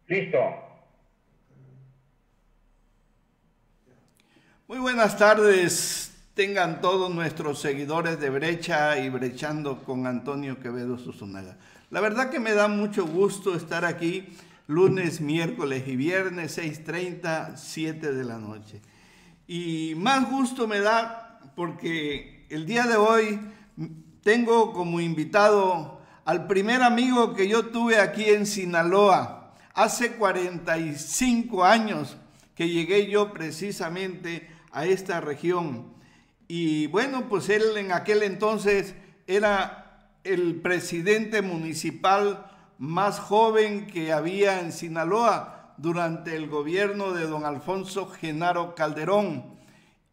Listo. Muy buenas tardes, tengan todos nuestros seguidores de Brecha y Brechando con Antonio Quevedo Susunaga. La verdad que me da mucho gusto estar aquí lunes, miércoles y viernes, 6:30, 7 de la noche. Y más gusto me da porque el día de hoy tengo como invitado al primer amigo que yo tuve aquí en Sinaloa. Hace 45 años que llegué yo precisamente a esta región. Y bueno, pues él en aquel entonces era el presidente municipal más joven que había en Sinaloa durante el gobierno de don Alfonso Genaro Calderón.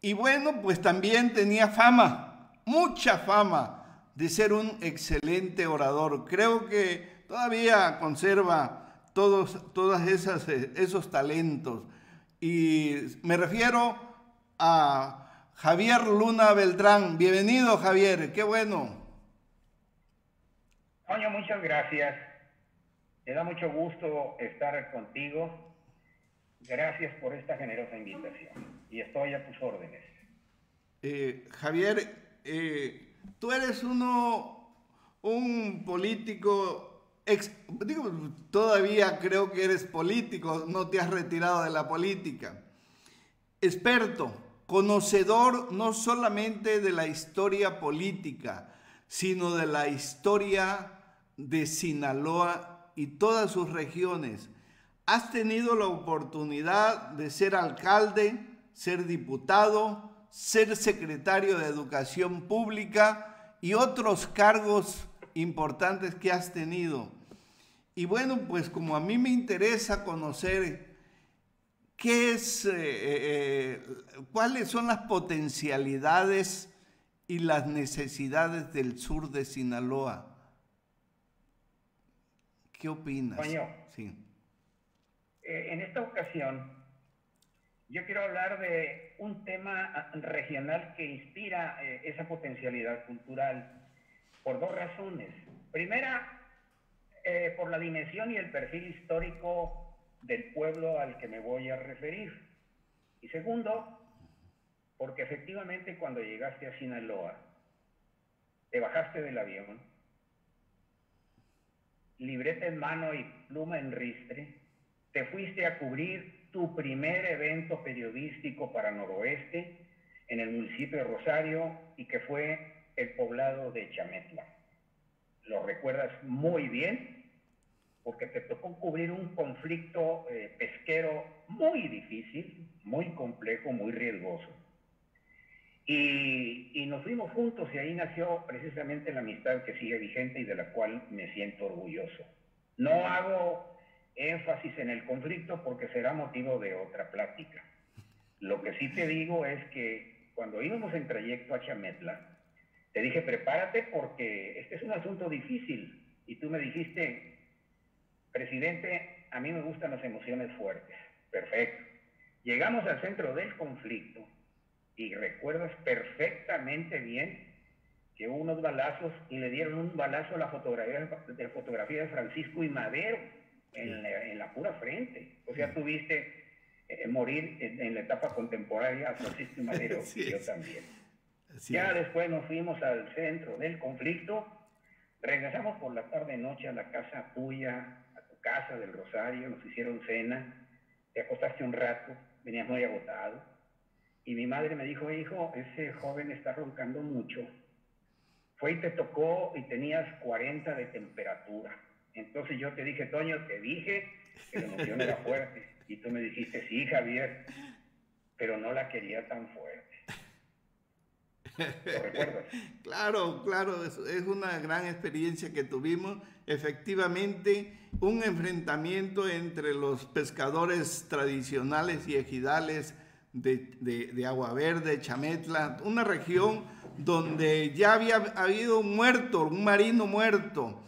Y bueno, pues también tenía fama, mucha fama de ser un excelente orador. Creo que todavía conserva todos esos talentos. Y me refiero a Javier Luna Beltrán. Bienvenido, Javier, qué bueno. Toño, muchas gracias. Me da mucho gusto estar contigo. Gracias por esta generosa invitación. Y estoy a tus órdenes. Javier, tú eres un político, todavía creo que eres político, no te has retirado de la política. Experto, conocedor no solamente de la historia política, sino de la historia de Sinaloa y todas sus regiones. Has tenido la oportunidad de ser alcalde, ser diputado, ser secretario de Educación Pública y otros cargos importantes que has tenido. Y bueno, pues como a mí me interesa conocer cuáles son las potencialidades y las necesidades del sur de Sinaloa. ¿Qué opinas? Toño, Sí. en esta ocasión yo quiero hablar de un tema regional que inspira esa potencialidad cultural por dos razones. Primera, por la dimensión y el perfil histórico del pueblo al que me voy a referir. Y segundo, porque efectivamente cuando llegaste a Sinaloa, te bajaste del avión, libreta en mano y pluma en ristre, te fuiste a cubrir tu primer evento periodístico para Noroeste en el municipio de Rosario y que fue el poblado de Chametla. Lo recuerdas muy bien porque te tocó cubrir un conflicto pesquero muy difícil, muy complejo, muy riesgoso. Y nos fuimos juntos y ahí nació precisamente la amistad que sigue vigente y de la cual me siento orgulloso. No hago énfasis en el conflicto porque será motivo de otra plática. Lo que sí te digo es que cuando íbamos en trayecto a Chametla, te dije prepárate porque este es un asunto difícil y tú me dijiste, presidente, a mí me gustan las emociones fuertes. Perfecto. Llegamos al centro del conflicto y recuerdas perfectamente bien que hubo unos balazos y le dieron un balazo a la fotografía de Francisco y Madero en la pura frente. O sea, tuviste morir en la etapa contemporánea a Francisco y Madero y yo también. Ya después nos fuimos al centro del conflicto, regresamos por la tarde-noche a la casa tuya, a tu casa del Rosario, nos hicieron cena, te acostaste un rato, venías muy agotado. Y mi madre me dijo, hijo, ese joven está roncando mucho. Fue y te tocó y tenías 40 de temperatura. Entonces yo te dije, Toño, te dije que la emoción era fuerte. Y tú me dijiste, sí, Javier, pero no la quería tan fuerte. ¿Lo recuerdas? Claro, es una gran experiencia que tuvimos. Efectivamente, un enfrentamiento entre los pescadores tradicionales y ejidales de Agua Verde, Chametla, una región donde ya había habido un muerto, un marino muerto.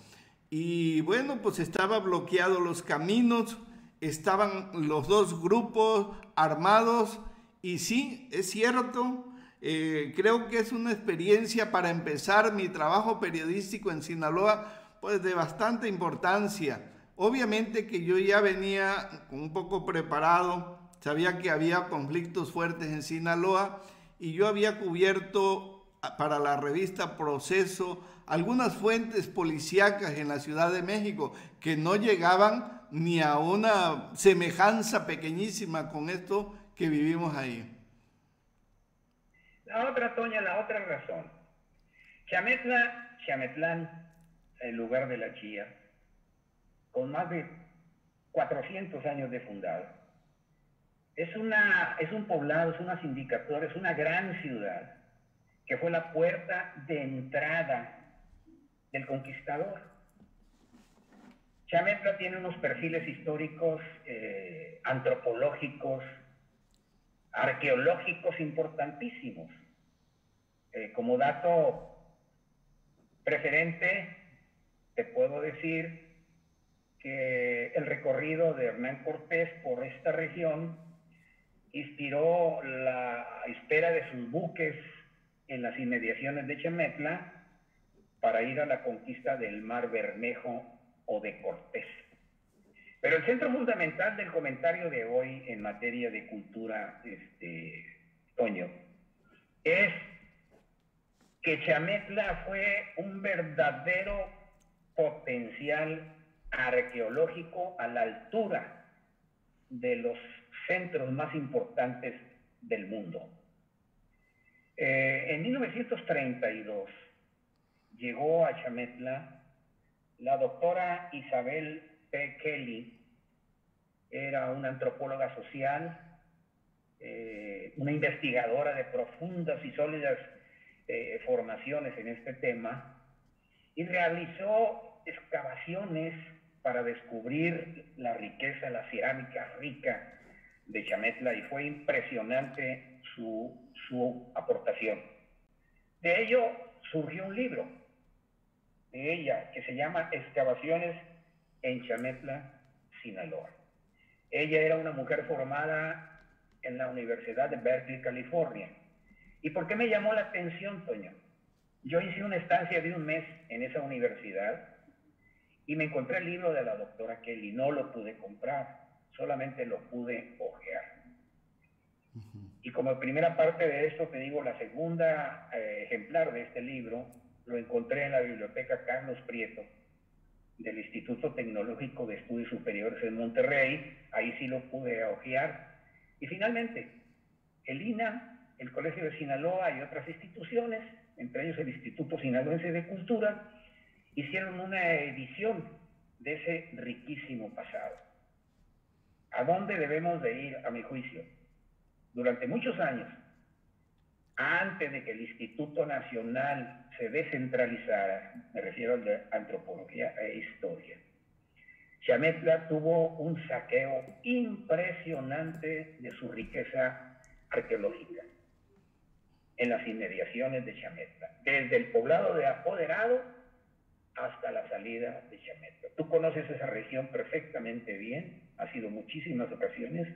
Y bueno, pues estaba bloqueados los caminos, estaban los dos grupos armados y sí, es cierto, creo que es una experiencia para empezar mi trabajo periodístico en Sinaloa, pues de bastante importancia, Obviamente que yo ya venía un poco preparado, sabía que había conflictos fuertes en Sinaloa y yo había cubierto para la revista Proceso algunas fuentes policíacas en la Ciudad de México que no llegaban ni a una semejanza pequeñísima con esto que vivimos ahí. La otra, Toña, la otra razón. Chametlán, el lugar de la chía, con más de 400 años de fundado, es un poblado, es una sindicatura, es una gran ciudad que fue la puerta de entrada del conquistador. Chametla tiene unos perfiles históricos, antropológicos, arqueológicos importantísimos. Como dato preferente, te puedo decir que el recorrido de Hernán Cortés por esta región inspiró la espera de sus buques en las inmediaciones de Chametla para ir a la conquista del Mar Bermejo o de Cortés. Pero el centro fundamental del comentario de hoy en materia de cultura, Toño, es que Chametla fue un verdadero potencial arqueológico a la altura de los centros más importantes del mundo. En 1932 llegó a Chametla la doctora Isabel P. Kelly. Era una antropóloga social, una investigadora de profundas y sólidas formaciones en este tema, y realizó excavaciones para descubrir la riqueza, la cerámica rica de Chametla, y fue impresionante su aportación. De ello surgió un libro de ella que se llama Excavaciones en Chametla, Sinaloa. Ella era una mujer formada en la Universidad de Berkeley, California. ¿Y por qué me llamó la atención, Toño? Yo hice una estancia de un mes en esa universidad y me encontré el libro de la doctora Kelly. No lo pude comprar, solamente lo pude hojear. Y como primera parte de esto, te digo, la segunda ejemplar de este libro lo encontré en la biblioteca Carlos Prieto del Instituto Tecnológico de Estudios Superiores en Monterrey. Ahí sí lo pude hojear. Y finalmente, el INA, el Colegio de Sinaloa y otras instituciones, entre ellos el Instituto Sinaloense de Cultura, hicieron una edición de ese riquísimo pasado. ¿A dónde debemos de ir, a mi juicio? Durante muchos años, antes de que el Instituto Nacional se descentralizara, me refiero al de Antropología e Historia, Chametla tuvo un saqueo impresionante de su riqueza arqueológica en las inmediaciones de Chametla, desde el poblado de Apoderado hasta la salida de Chametla. Tú conoces esa región perfectamente bien, has ido muchísimas ocasiones,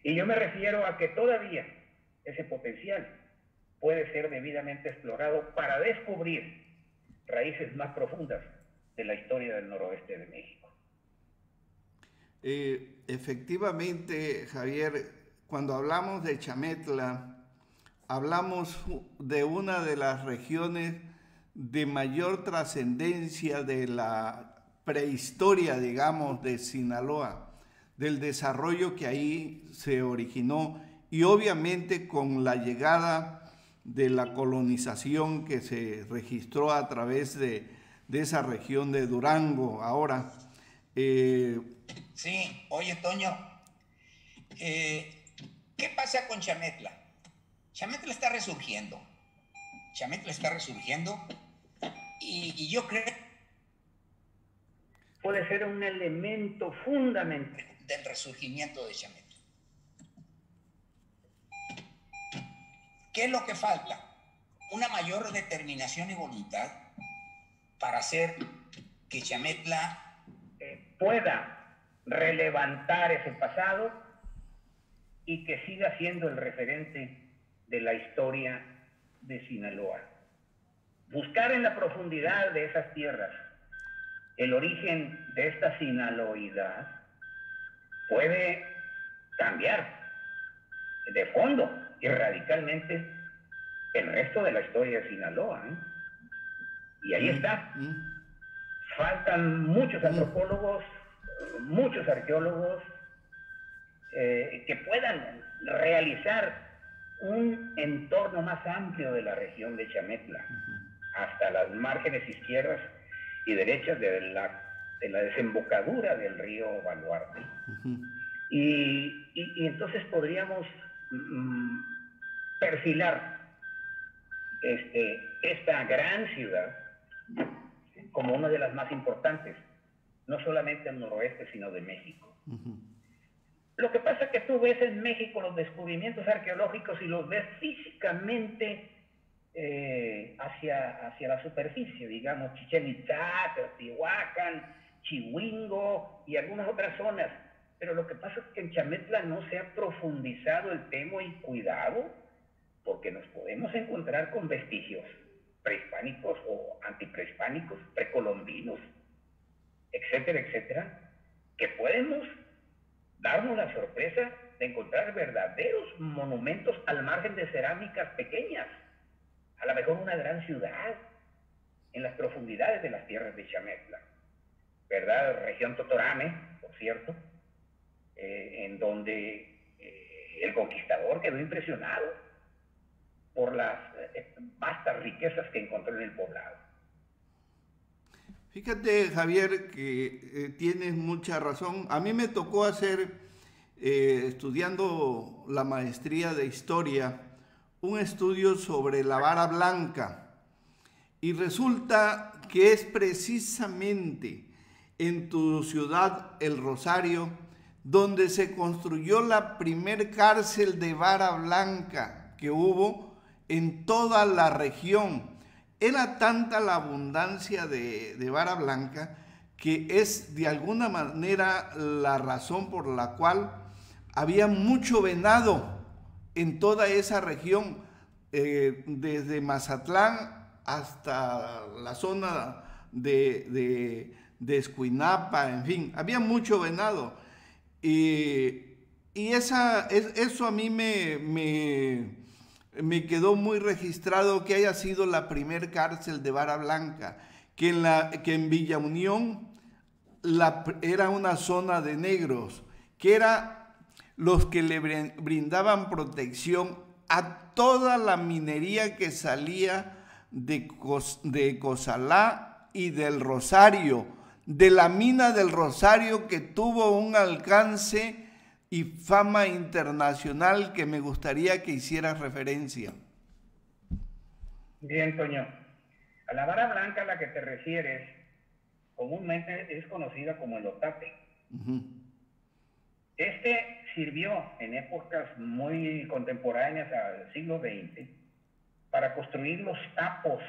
y yo me refiero a que todavía ese potencial puede ser debidamente explorado para descubrir raíces más profundas de la historia del noroeste de México. Efectivamente, Javier, cuando hablamos de Chametla, hablamos de una de las regiones de mayor trascendencia de la prehistoria, digamos, de Sinaloa, del desarrollo que ahí se originó y obviamente con la llegada de la colonización que se registró a través de esa región de Durango ahora. Sí, oye, Toño, ¿qué pasa con Chametla? Chametla está resurgiendo. Chametla está resurgiendo y yo creo puede ser un elemento fundamental del resurgimiento de Chametla. ¿Qué es lo que falta? Una mayor determinación y voluntad para hacer que Chametla pueda relevantar ese pasado y que siga siendo el referente de la historia de Sinaloa. Buscar en la profundidad de esas tierras el origen de esta sinaloidad puede cambiar de fondo y radicalmente el resto de la historia de Sinaloa, ¿eh? Y ahí está. Faltan muchos antropólogos, muchos arqueólogos que puedan realizar un entorno más amplio de la región de Chametla, hasta las márgenes izquierdas y derechas de la desembocadura del río Baluarte. Y entonces podríamos perfilar esta gran ciudad como una de las más importantes, no solamente del noroeste, sino de México. Lo que pasa es que tú ves en México los descubrimientos arqueológicos y los ves físicamente hacia la superficie, digamos, Chichén Itzá, Teotihuacán, Chihuingo y algunas otras zonas. Pero lo que pasa es que en Chametla no se ha profundizado el tema y cuidado, porque nos podemos encontrar con vestigios prehispánicos o antiprehispánicos, precolombinos, etcétera, etcétera, que podemos darnos la sorpresa de encontrar verdaderos monumentos al margen de cerámicas pequeñas, a lo mejor una gran ciudad en las profundidades de las tierras de Chametla, ¿verdad? Región Totorame, por cierto, en donde el conquistador quedó impresionado por las vastas riquezas que encontró en el poblado. Fíjate, Javier, que tienes mucha razón. A mí me tocó hacer, estudiando la maestría de historia, un estudio sobre la vara blanca. Y resulta que es precisamente en tu ciudad, El Rosario, donde se construyó la primer cárcel de vara blanca que hubo en toda la región. Era tanta la abundancia de vara blanca que es de alguna manera la razón por la cual había mucho venado en toda esa región, desde Mazatlán hasta la zona de Escuinapa, en fin, había mucho venado. Y eso a mí me quedó muy registrado, que haya sido la primer cárcel de vara blanca, que en Villa Unión era una zona de negros, que era los que le brindaban protección a toda la minería que salía de Cozalá y del Rosario, de la mina del Rosario, que tuvo un alcance y fama internacional que me gustaría que hicieras referencia. Bien, Toño. A la vara blanca a la que te refieres comúnmente es conocida como el otape. Este sirvió en épocas muy contemporáneas al siglo XX para construir los tapos.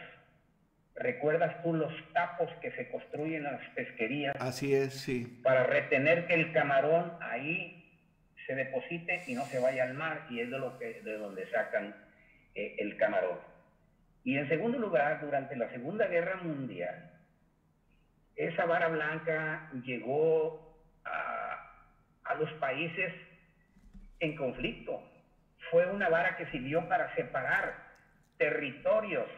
¿Recuerdas tú los tapos que se construyen en las pesquerías? Así es, sí. Para retener que el camarón ahí se deposite y no se vaya al mar, y es de donde sacan el camarón. Y en segundo lugar, durante la Segunda Guerra Mundial, esa vara blanca llegó a los países en conflicto. Fue una vara que sirvió para separar territorios.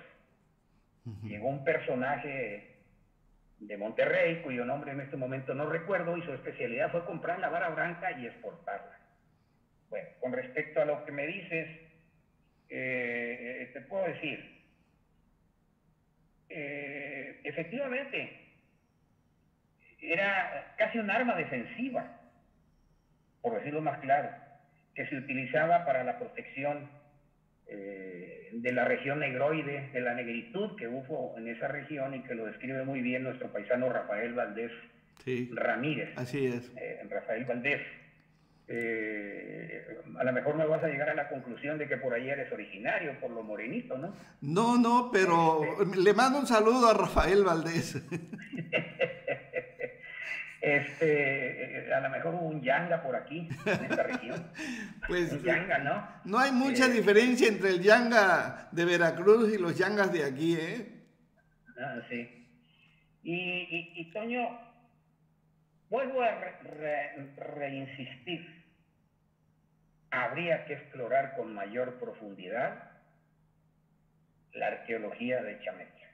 Llegó un personaje de Monterrey, cuyo nombre en este momento no recuerdo, y su especialidad fue comprar la vara blanca y exportarla. Bueno, con respecto a lo que me dices, te puedo decir, efectivamente, era casi un arma defensiva, por decirlo más claro, que se utilizaba para la protección de la región negroide, de la negritud que hubo en esa región, y que lo describe muy bien nuestro paisano Rafael Valdés Ramírez. Así es. Rafael Valdés. A lo mejor me vas a llegar a la conclusión de que por ahí eres originario, por lo morenito, ¿no? No, pero le mando un saludo a Rafael Valdés. A lo mejor hubo un yanga por aquí, en esta región. Pues un yanga, ¿no? No hay mucha diferencia entre el yanga de Veracruz y los yangas de aquí, ¿eh? Sí. Y Toño, vuelvo a reinsistir, habría que explorar con mayor profundidad la arqueología de Chametla.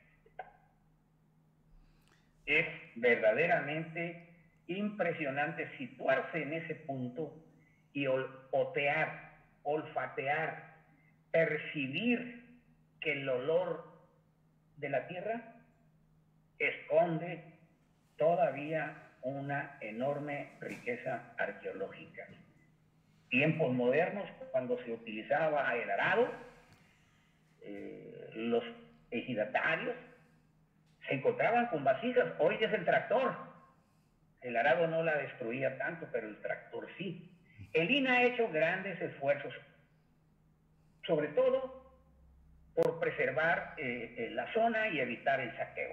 Es verdaderamente impresionante situarse en ese punto y otear, olfatear, percibir que el olor de la tierra esconde todavía una enorme riqueza arqueológica. Tiempos modernos, cuando se utilizaba el arado, los ejidatarios se encontraban con vasijas. Hoy es el tractor. El arado no la destruía tanto, pero el tractor sí. El INA ha hecho grandes esfuerzos, sobre todo por preservar la zona y evitar el saqueo.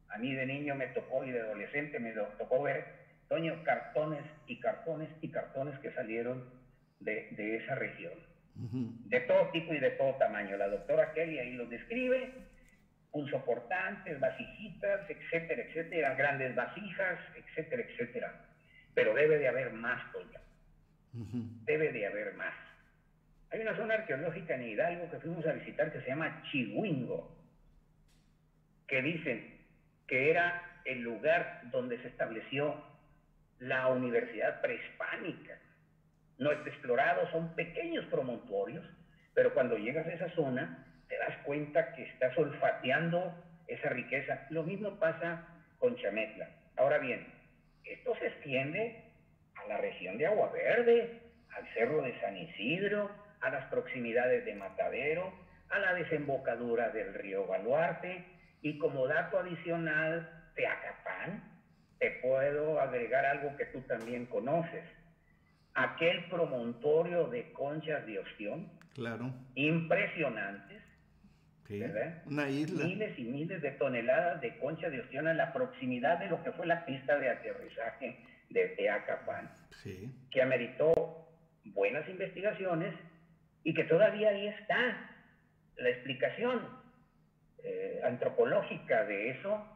A mí de niño me tocó, y de adolescente me tocó ver, Toño, cartones y cartones y cartones que salieron de esa región. De todo tipo y de todo tamaño. La doctora Kelly ahí los describe, punzoportantes, vasijitas, etcétera, etcétera, grandes vasijas, etcétera, etcétera. Pero debe de haber más, Toño. Debe de haber más. Hay una zona arqueológica en Hidalgo que fuimos a visitar que se llama Chihuingo, que dicen que era el lugar donde se estableció la universidad prehispánica. No está explorado, son pequeños promontorios, pero cuando llegas a esa zona te das cuenta que estás olfateando esa riqueza. Lo mismo pasa con Chametla. Ahora bien, esto se extiende a la región de Agua Verde, al cerro de San Isidro, a las proximidades de Matadero, a la desembocadura del río Baluarte, y como dato adicional, Teacapán. Te puedo agregar algo que tú también conoces, aquel promontorio de conchas de ostión, claro, impresionantes, sí, ¿verdad? Una isla. Miles y miles de toneladas de concha de ostión en la proximidad de lo que fue la pista de aterrizaje de Teacapán, Sí. que ameritó buenas investigaciones y que todavía ahí está la explicación antropológica de eso,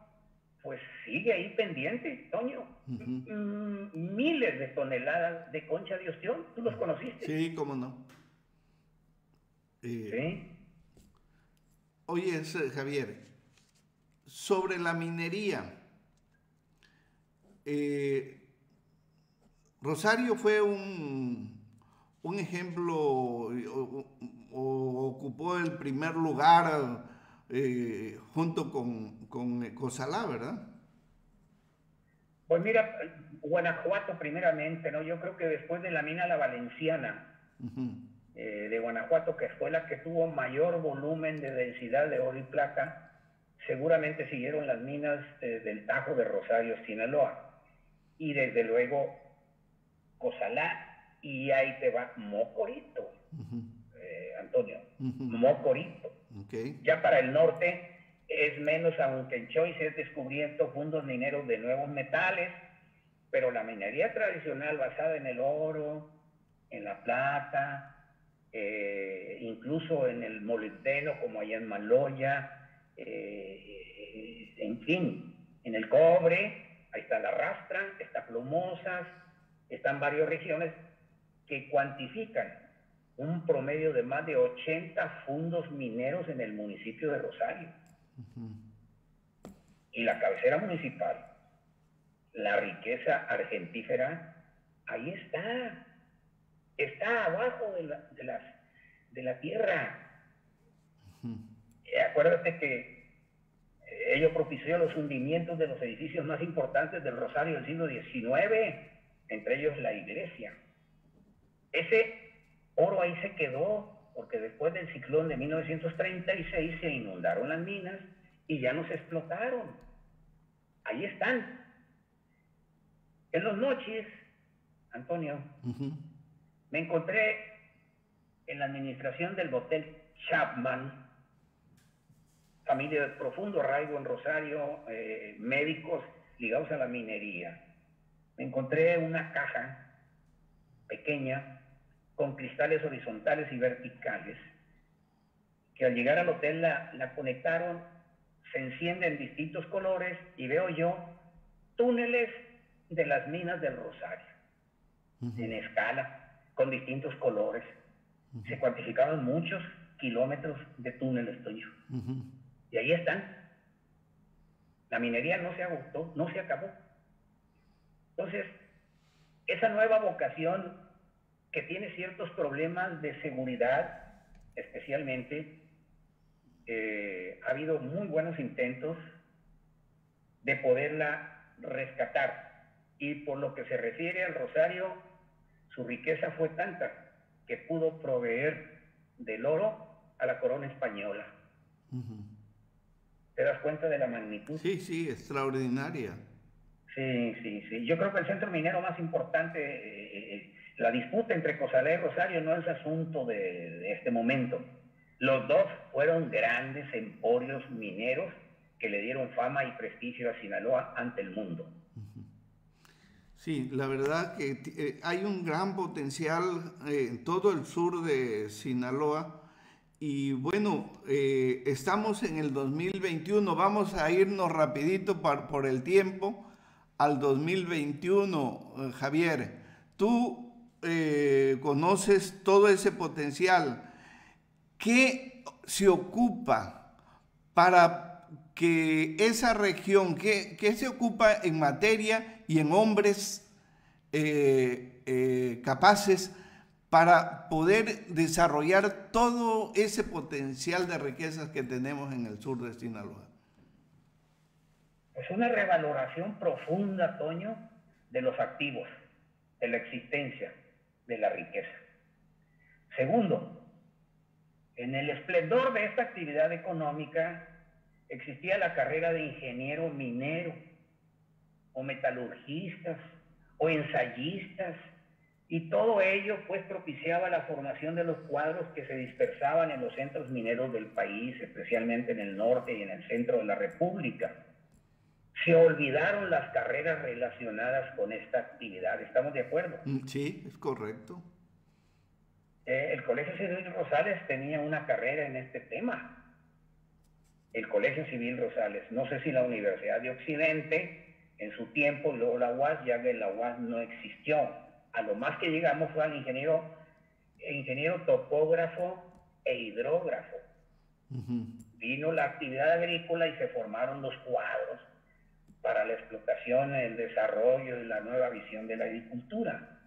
pues sigue ahí pendiente, Toño. Miles de toneladas de concha de ostión, ¿tú los conociste? Sí, cómo no. Sí. Oye, Javier, sobre la minería, Rosario fue un ejemplo o ocupó el primer lugar junto con Cozalá, ¿verdad? Pues mira, Guanajuato primeramente, ¿no? Yo creo que después de la mina La Valenciana, de Guanajuato, que fue la que tuvo mayor volumen de densidad de oro y plata, seguramente siguieron las minas del Tajo de Rosario, Sinaloa. Y desde luego Cozalá, y ahí te va Mocorito, Antonio, Mocorito. Okay. Ya para el norte es menos, aunque en Choy se han descubierto fondos mineros de nuevos metales, pero la minería tradicional basada en el oro, en la plata, incluso en el molibdeno, como allá en Maloya, en fin, en el cobre, ahí está la Rastra, está Plumosas, están varias regiones que cuantifican un promedio de más de 80 fundos mineros en el municipio de Rosario. Y la cabecera municipal, la riqueza argentífera, ahí está abajo de la tierra. Acuérdate que ello propició los hundimientos de los edificios más importantes del Rosario del siglo XIX, entre ellos la iglesia. Ese oro ahí se quedó, porque después del ciclón de 1936 se inundaron las minas y ya no se explotaron. Ahí están. En los noches, Antonio, me encontré en la administración del Hotel Chapman, familia de profundo arraigo en Rosario, médicos ligados a la minería. Me encontré una caja pequeña con cristales horizontales y verticales, que al llegar al hotel la conectaron se encienden distintos colores y veo yo túneles de las minas del Rosario, en escala, con distintos colores. Se cuantificaban muchos kilómetros de túneles, Toño. Y ahí están. La minería no se agotó, no se acabó. Entonces, esa nueva vocación que tiene ciertos problemas de seguridad, especialmente, ha habido muy buenos intentos de poderla rescatar. Y por lo que se refiere al Rosario, su riqueza fue tanta que pudo proveer del oro a la corona española. ¿Te das cuenta de la magnitud? Sí, sí, extraordinaria. Sí. Yo creo que el centro minero más importante, la disputa entre Cozalá y Rosario no es asunto de este momento. Los dos fueron grandes emporios mineros que le dieron fama y prestigio a Sinaloa ante el mundo. Sí, la verdad que hay un gran potencial en todo el sur de Sinaloa. Y bueno, estamos en el 2021, vamos a irnos rapidito por el tiempo al 2021, Javier. Tú conoces todo ese potencial. ¿Qué se ocupa para que esa región, qué se ocupa en materia y en hombres capaces para poder desarrollar todo ese potencial de riquezas que tenemos en el sur de Sinaloa? Es una revaloración profunda, Toño, de los activos, de la existencia, de la riqueza. Segundo, en el esplendor de esta actividad económica existía la carrera de ingeniero minero, o metalurgistas, o ensayistas, y todo ello pues propiciaba la formación de los cuadros que se dispersaban en los centros mineros del país, especialmente en el norte y en el centro de la República. Se olvidaron las carreras relacionadas con esta actividad, ¿estamos de acuerdo? Sí, es correcto. El Colegio Civil Rosales tenía una carrera en este tema. El Colegio Civil Rosales, no sé si la Universidad de Occidente en su tiempo, luego la UAS, ya que la UAS no existió. A lo más que llegamos fue al ingeniero topógrafo e hidrógrafo. Vino la actividad agrícola y se formaron los cuadros para la explotación, el desarrollo y la nueva visión de la agricultura.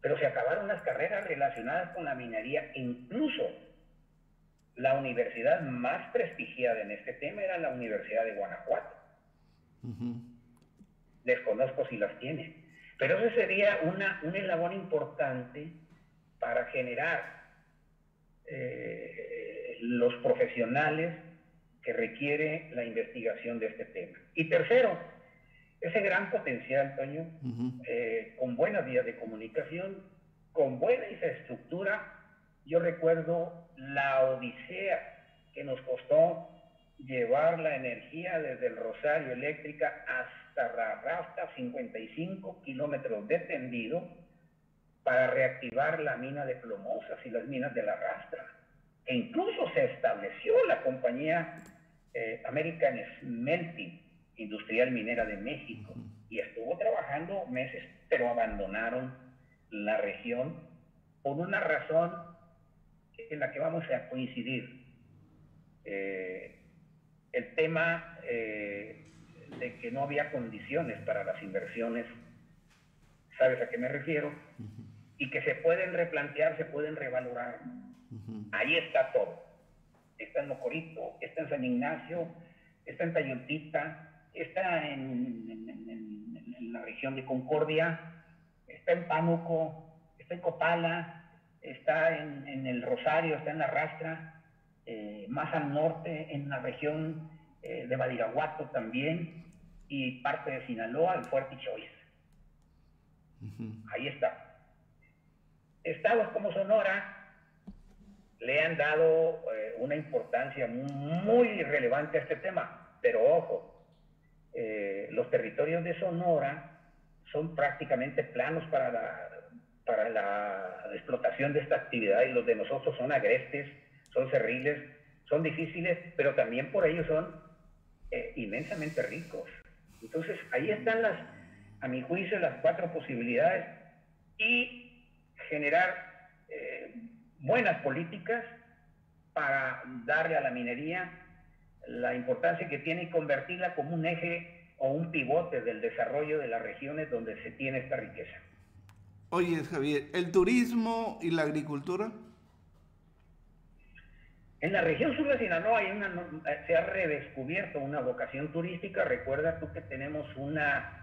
Pero se acabaron las carreras relacionadas con la minería. Incluso la universidad más prestigiada en este tema era la Universidad de Guanajuato. Desconozco si las tiene. Pero eso sería un eslabón importante para generar los profesionales que requiere la investigación de este tema. Y tercero, ese gran potencial, Toño, con buenas vías de comunicación, con buena infraestructura. Yo recuerdo la odisea que nos costó llevar la energía desde el Rosario Eléctrica hasta la Rafta, 55 kilómetros de tendido, para reactivar la mina de Plomosas y las minas de la Rastra. E incluso se estableció la compañía American Smelting, Industrial Minera de México, y estuvo trabajando meses, pero abandonaron la región por una razón en la que vamos a coincidir. El tema de que no había condiciones para las inversiones, ¿sabes a qué me refiero? Y que se pueden replantear, se pueden revalorar. Ahí está todo. Está en Mocorito, está en San Ignacio, está en Tayoltita, está en la región de Concordia, está en Pánuco, está en Copala, está en el Rosario, está en la Rastra, más al norte, en la región de Badiraguato también, y parte de Sinaloa, el Fuerte Choice. Ahí está. Estados como Sonora le han dado una importancia muy relevante a este tema, pero ojo, los territorios de Sonora son prácticamente planos para la explotación de esta actividad, y los de nosotros son agrestes, son cerriles, son difíciles, pero también por ello son inmensamente ricos. Entonces, ahí están a mi juicio, las 4 posibilidades, y generar buenas políticas para darle a la minería la importancia que tiene y convertirla como un eje o un pivote del desarrollo de las regiones donde se tiene esta riqueza. Oye, Javier, ¿el turismo y la agricultura? En la región sur de Sinaloa se ha redescubierto una vocación turística. Recuerda tú que tenemos una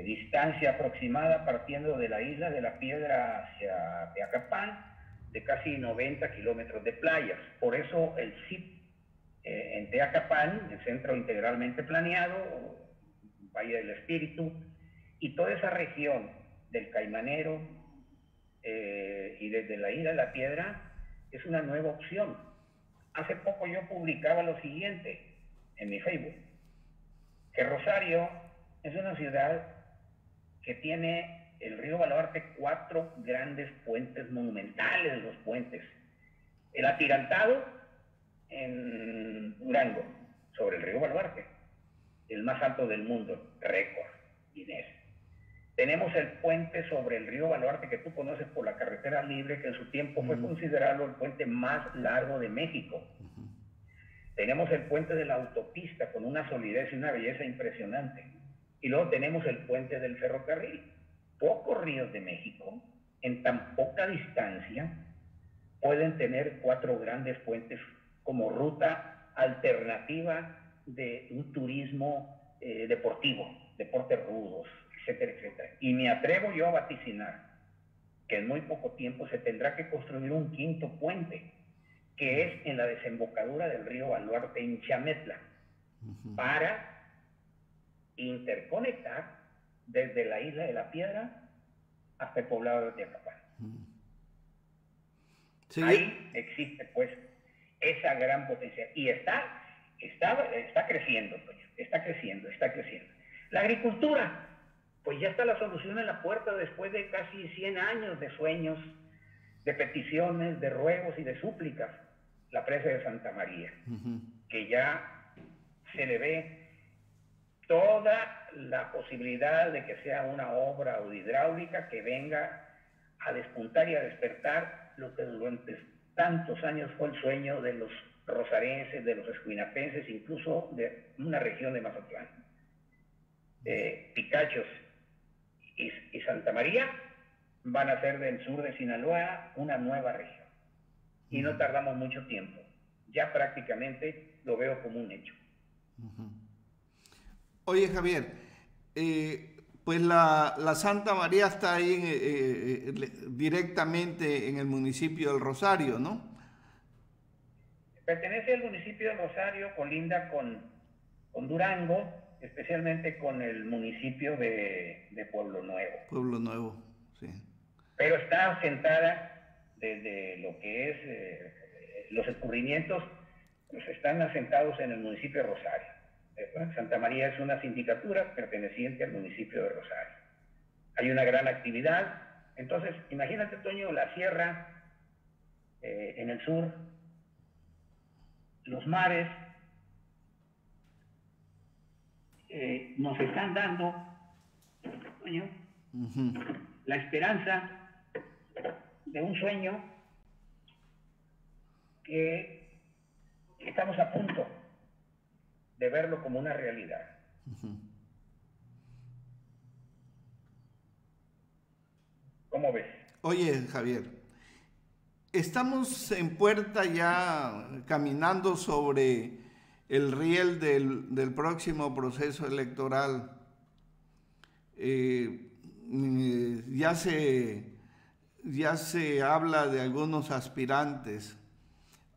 distancia aproximada partiendo de la isla de la Piedra hacia Teacapán de casi 90 kilómetros de playas. Por eso el CIP en Teacapán, el Centro Integralmente Planeado, Valle del Espíritu, y toda esa región del Caimanero y desde la isla de la Piedra, es una nueva opción. Hace poco yo publicaba lo siguiente en mi Facebook, que Rosario es una ciudad que tiene el río Baluarte 4 grandes puentes monumentales, los puentes. El atirantado en Durango, sobre el río Baluarte, el más alto del mundo, récord, Guinness. Tenemos el puente sobre el río Baluarte que tú conoces por la carretera libre, que en su tiempo fue considerado el puente más largo de México. Tenemos el puente de la autopista con una solidez y una belleza impresionante. Y luego tenemos el puente del ferrocarril. Pocos ríos de México, en tan poca distancia, pueden tener 4 grandes puentes como ruta alternativa de un turismo deportivo, deportes rudos, etcétera, etcétera. Y me atrevo yo a vaticinar que en muy poco tiempo se tendrá que construir un 5.º puente, que es en la desembocadura del río Baluarte en Chametla, para interconectar desde la isla de la Piedra hasta el poblado de Teacapán. Sí. Ahí existe pues esa gran potencia y está creciendo, está creciendo. La agricultura, pues ya está la solución en la puerta después de casi 100 años de sueños, de peticiones, de ruegos y de súplicas. La presa de Santa María, que ya se le ve toda la posibilidad de que sea una obra hidráulica que venga a despuntar y a despertar lo que durante tantos años fue el sueño de los rosarenses, de los escuinapenses, incluso de una región de Mazatlán. Picachos y Santa María van a ser del sur de Sinaloa una nueva región. Y no tardamos mucho tiempo. Ya prácticamente lo veo como un hecho. Oye, Javier, pues la Santa María está ahí directamente en el municipio del Rosario, ¿no? Pertenece al municipio de Rosario, colinda con Durango, especialmente con el municipio de Pueblo Nuevo. Pueblo Nuevo, sí. Pero está asentada desde lo que es los escurrimientos, pues están asentados en el municipio de Rosario. Santa María es una sindicatura perteneciente al municipio de Rosario. Hay una gran actividad. Entonces, imagínate, Toño, la sierra en el sur, los mares, nos están dando, Toño, la esperanza de un sueño que estamos a punto de verlo como una realidad. ¿Cómo ves? Oye, Javier, estamos en puerta ya caminando sobre el riel del próximo proceso electoral. Ya se habla de algunos aspirantes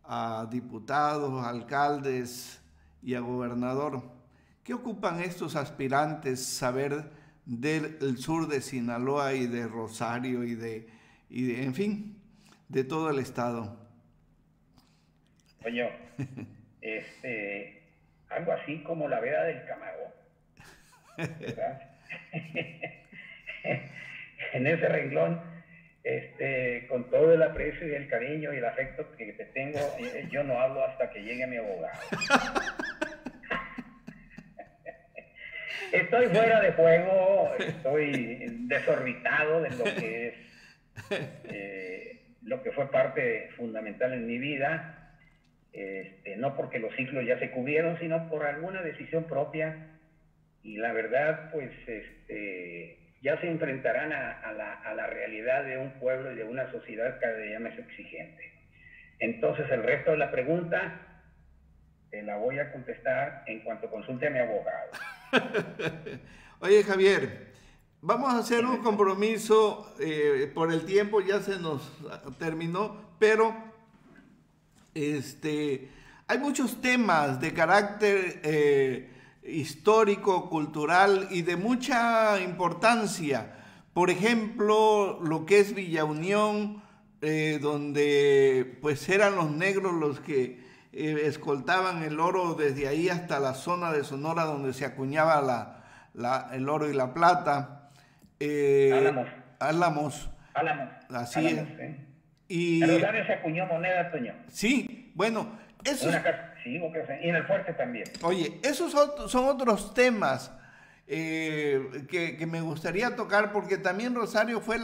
a diputados, alcaldes y a gobernador. ¿Qué ocupan estos aspirantes saber del sur de Sinaloa y de Rosario y de en fin, de todo el estado? Oye, algo así como la veda del Camagüey, ¿verdad? En ese renglón, con todo el aprecio y el cariño y el afecto que te tengo, yo no hablo hasta que llegue mi abogado. Estoy fuera de juego, estoy desorbitado de lo que es lo que fue parte fundamental en mi vida, no porque los ciclos ya se cubrieron, sino por alguna decisión propia, y la verdad, pues, ya se enfrentarán a la realidad de un pueblo y de una sociedad cada día más exigente. Entonces, el resto de la pregunta te la voy a contestar en cuanto consulte a mi abogado. Oye, Javier, vamos a hacer un compromiso, por el tiempo ya se nos terminó, pero hay muchos temas de carácter histórico, cultural y de mucha importancia. Por ejemplo, lo que es Villa Unión, donde pues eran los negros los que escoltaban el oro desde ahí hasta la zona de Sonora donde se acuñaba el oro y la plata. Álamos. Así Álamos, es. Y en Rosario se acuñó moneda, Toño. Sí, bueno, eso. Sí, y en el fuerte también. Oye, esos son otros temas que me gustaría tocar, porque también Rosario fue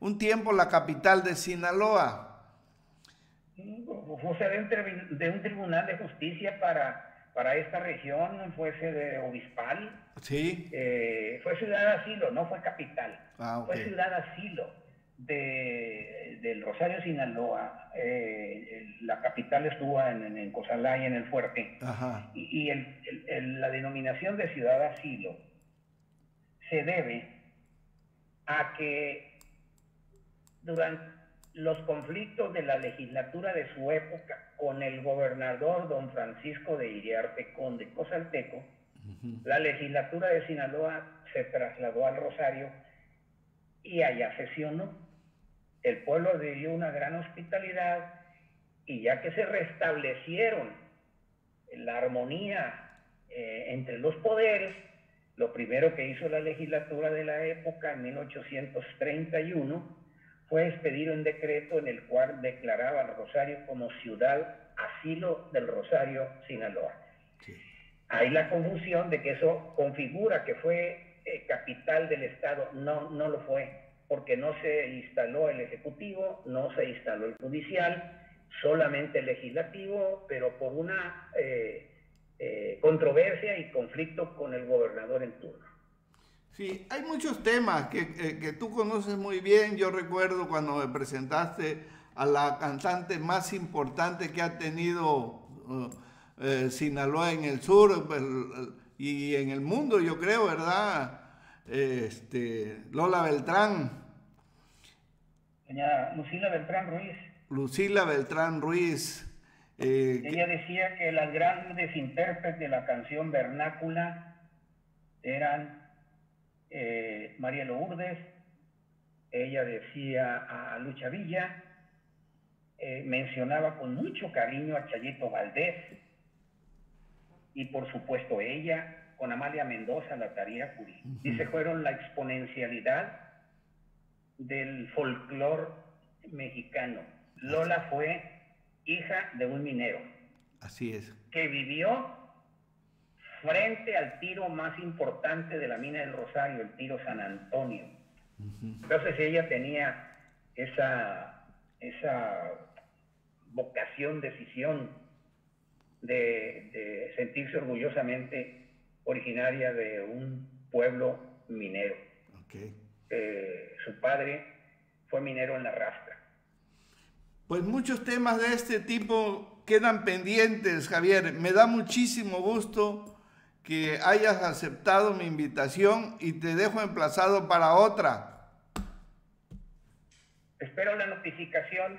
un tiempo la capital de Sinaloa. Fuese de un tribunal de justicia para esta región, fue sede obispal. Sí. Fue ciudad asilo, no fue capital. Ah, okay. Fue ciudad asilo del Rosario, Sinaloa. La capital estuvo en Cozalá y en el Fuerte. Ajá. Y la denominación de ciudad asilo se debe a que durante los conflictos de la legislatura de su época con el gobernador don Francisco de Iriarte Conde Cozalteco, la legislatura de Sinaloa se trasladó al Rosario y allá sesionó. El pueblo le dio una gran hospitalidad, y ya que se restablecieron la armonía entre los poderes, lo primero que hizo la legislatura de la época en 1831 fue expedir un decreto en el cual declaraba al Rosario como ciudad asilo del Rosario, Sinaloa. Sí. Hay la confusión de que eso configura que fue capital del Estado. No lo fue, porque no se instaló el Ejecutivo, no se instaló el Judicial, solamente el Legislativo, pero por una controversia y conflicto con el gobernador en turno. Sí, hay muchos temas que tú conoces muy bien. Yo recuerdo cuando me presentaste a la cantante más importante que ha tenido Sinaloa en el sur y en el mundo, yo creo, ¿verdad? Lola Beltrán. Doña Lucila Beltrán Ruiz. Lucila Beltrán Ruiz. Ella decía que las grandes intérpretes de la canción vernácula eran María Lourdes. Ella decía a Lucha Villa, mencionaba con mucho cariño a Chayito Valdés, y por supuesto ella, con Amalia Mendoza, la Tarea Curí. Dice, fueron la exponencialidad del folclore mexicano. Lola fue hija de un minero. Así es. Que vivió frente al tiro más importante de la mina del Rosario, el tiro San Antonio. Entonces ella tenía esa vocación, decisión de sentirse orgullosamente originaria de un pueblo minero. Okay. Su padre fue minero en la Rastra. Pues muchos temas de este tipo quedan pendientes, Javier. Me da muchísimo gusto que hayas aceptado mi invitación y te dejo emplazado para otra. Espero la notificación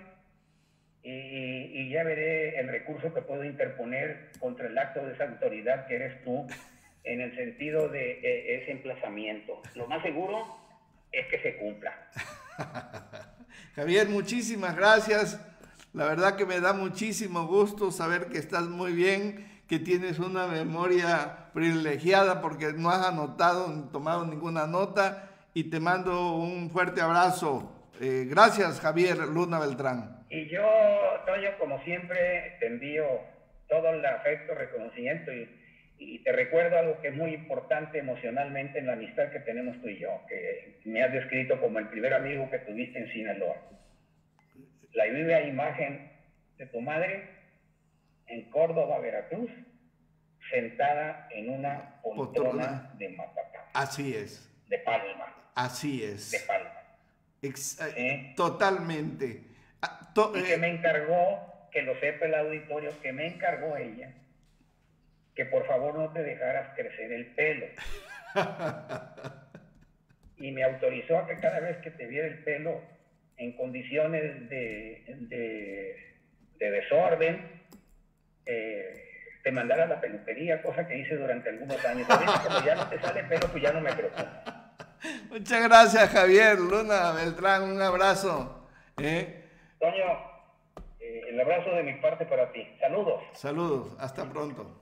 y ya veré el recurso que puedo interponer contra el acto de esa autoridad que eres tú, en el sentido de ese emplazamiento. Lo más seguro es que se cumpla. Javier, muchísimas gracias. La verdad que me da muchísimo gusto saber que estás muy bien, que tienes una memoria privilegiada porque no has anotado ni tomado ninguna nota, y te mando un fuerte abrazo. Gracias, Javier Luna Beltrán. Y yo, Toño, como siempre, te envío todo el afecto, reconocimiento Y te recuerdo algo que es muy importante emocionalmente en la amistad que tenemos tú y yo, que me has descrito como el primer amigo que tuviste en Sinaloa. La viva imagen de tu madre en Córdoba, Veracruz, sentada en una poltrona de Macapá. Así es. De palma. Así es. De palma. ¿Sí? Totalmente. Y que me encargó, que lo sepa el auditorio, que me encargó ella, que por favor no te dejaras crecer el pelo. Y me autorizó a que cada vez que te viera el pelo en condiciones de desorden, te mandara a la peluquería, cosa que hice durante algunos años. Ahorita como ya no te sale pelo, pues ya no me preocupa. Muchas gracias, Javier Luna Beltrán, un abrazo. Toño, el abrazo de mi parte para ti. Saludos. Saludos, hasta pronto.